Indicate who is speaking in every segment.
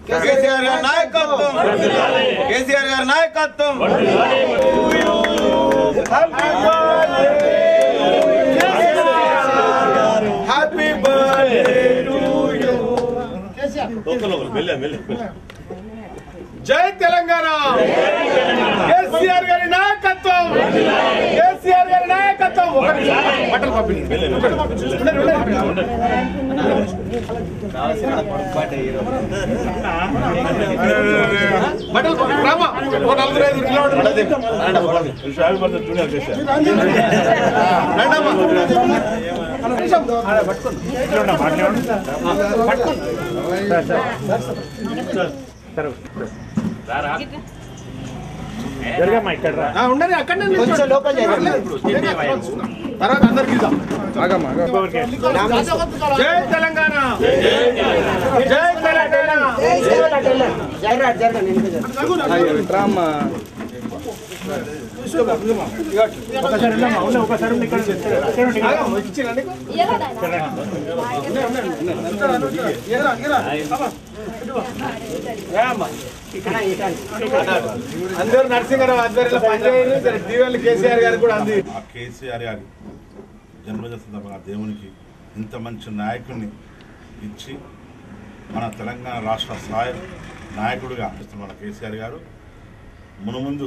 Speaker 1: కేసీఆర్ గారి నాయకత్వం, కేసీఆర్ గారి నాయకత్వం. Happy birthday to you. జై తెలంగాణ. కేసీఆర్ గారి నాయకత్వం, కేసీఆర్ గారి నాయకత్వం. బట్టలు పంపి రామా 45 ఉండని అక్కడ తర్వాత అందరికి జై తెలంగాణ, జై తెలంగాణ. అందరూ నరసింహారావు ఆధ్వర్యంలో పనిచేయాలి. దీవెనలు కేసీఆర్ గారు కూడా అంది.
Speaker 2: కేసీఆర్ గారి జన్మదిన సందర్భంగా దేవునికి ఇంత మంచి నాయకుడిని ఇచ్చి మన తెలంగాణ రాష్ట్ర స్థాయి నాయకుడిగా మన కేసీఆర్ గారు మునుముందు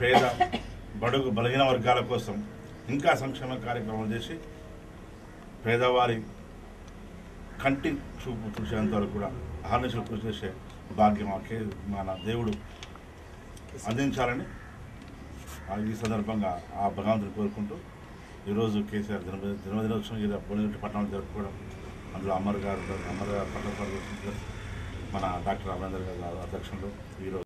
Speaker 2: పేద బడుగు బలహీన వర్గాల కోసం ఇంకా సంక్షేమ కార్యక్రమాలు చేసి పేదవారి కంటి చూపు చూసేంత వరకు కూడా అహర్నిశలు కృషి చేసే భాగ్యం మన దేవుడు అందించాలని ఈ సందర్భంగా ఆ భగవంతుని కోరుకుంటూ ఈరోజు కేసీఆర్ జన్మదినోత్సవం భువనగిరి పట్టణంలో జరుపుకోవడం, అందులో అమర్ గారు పట్టణ మన డాక్టర్ రామేందర్ గారి అధ్యక్షంలో ఈరోజు